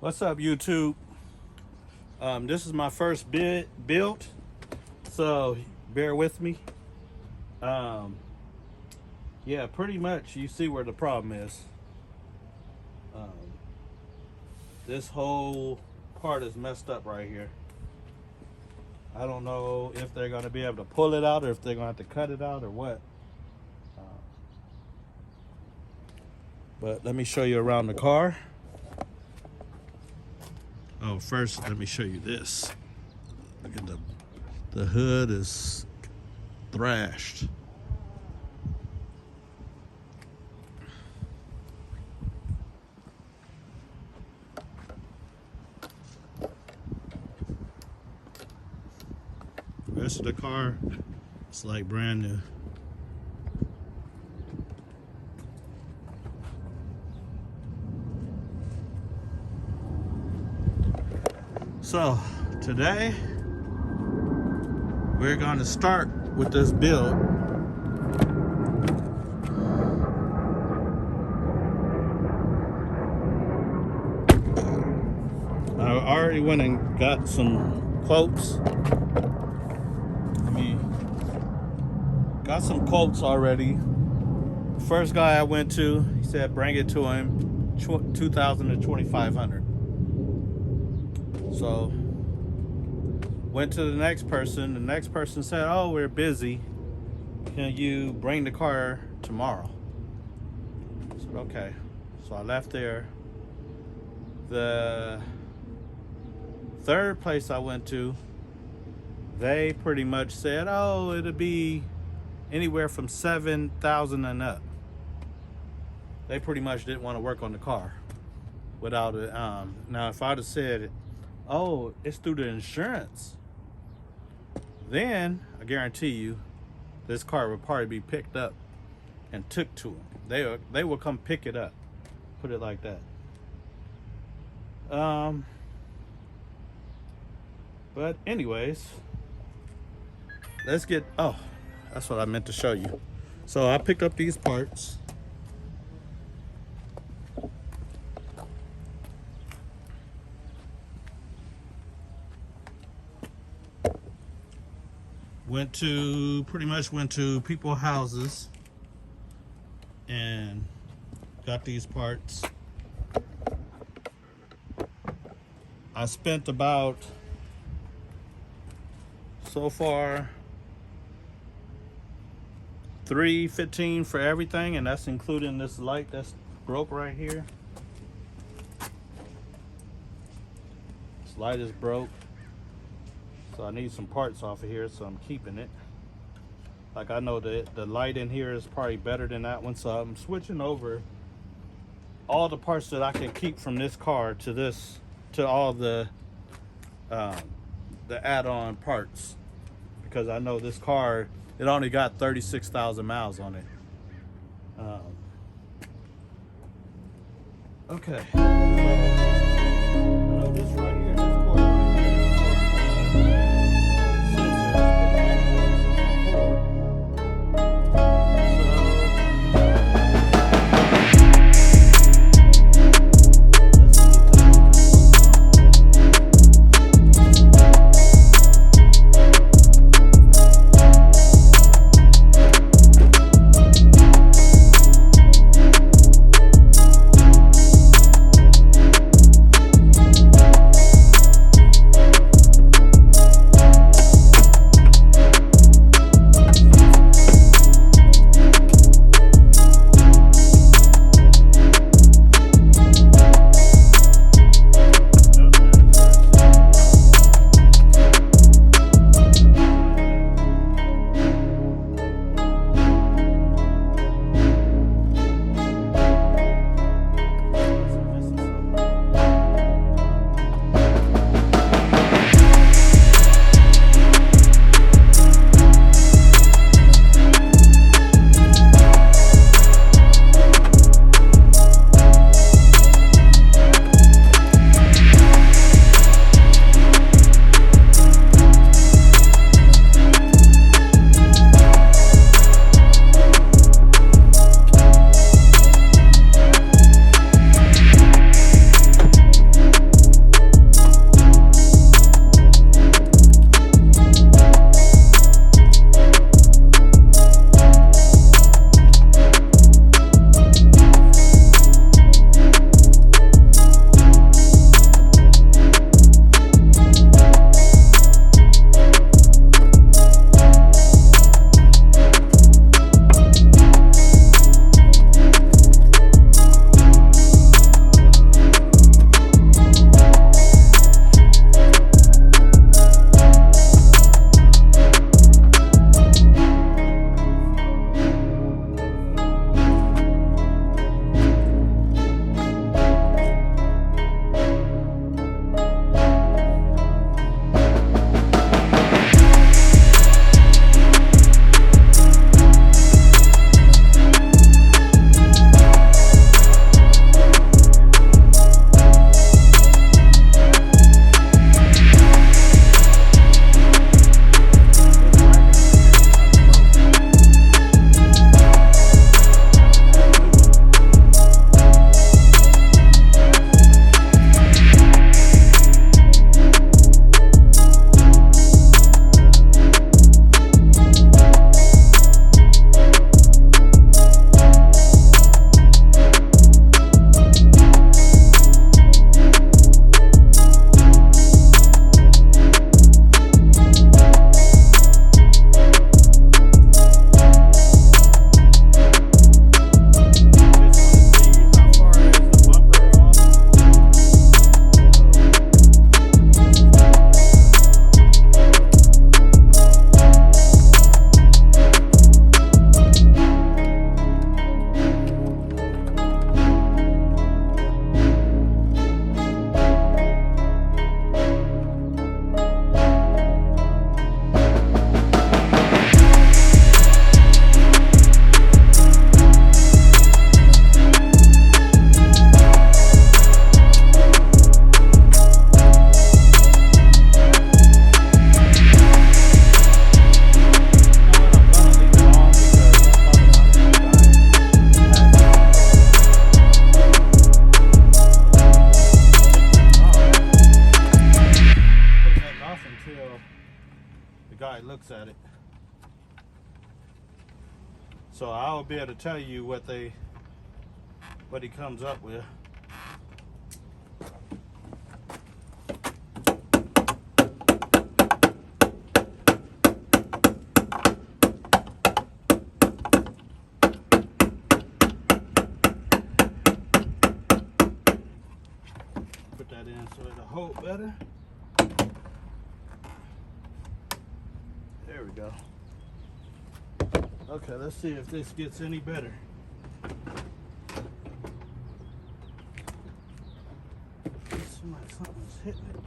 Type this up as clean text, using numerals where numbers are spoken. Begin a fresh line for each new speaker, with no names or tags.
What's up, YouTube? This is my first build, so bear with me. Um, yeah, pretty much you see where the problem is. Um, this whole part is messed up right here. I don't know if they're going to be able to pull it out or if they're going to have to cut it out or what. But let me show you around the car. Oh, first let me show you this. Look at the hood is thrashed. The rest of the car, it's like brand new. So today we're going to start with this build. I already went and got some quotes. Got some quotes already. First guy I went to, he said bring it to him, 2,000 to 2,500. So went to the next person. The next person said, "Oh, we're busy. Can you bring the car tomorrow?" I said, "Okay." So I left there. The third place I went to, they pretty much said, "Oh, it'll be anywhere from 7,000 and up." They pretty much didn't want to work on the car without it. Now, if I'd have said, "Oh, it's through the insurance," then I guarantee you this car would probably be picked up and took to them. They will come pick it up, put it like that. But anyways, let's get, oh, that's what I meant to show you. So I picked up these parts. Pretty much went to people's houses and got these parts. I spent about, so far, $315 for everything, and that's including this light that's broke right here. This light is broke. So I need some parts off of here, so I'm keeping it. Like, I know that the light in here is probably better than that one, so I'm switching over all the parts that I can keep from this car to this, to all the add-on parts, because I know this car, it only got 36,000 miles on it. Okay. So, I know this right here, this cord right here is looks at it. So I'll be able to tell you what he comes up with. Put that in so it'll hold better. There we go. Okay, let's see if this gets any better. It seems like something's hitting it.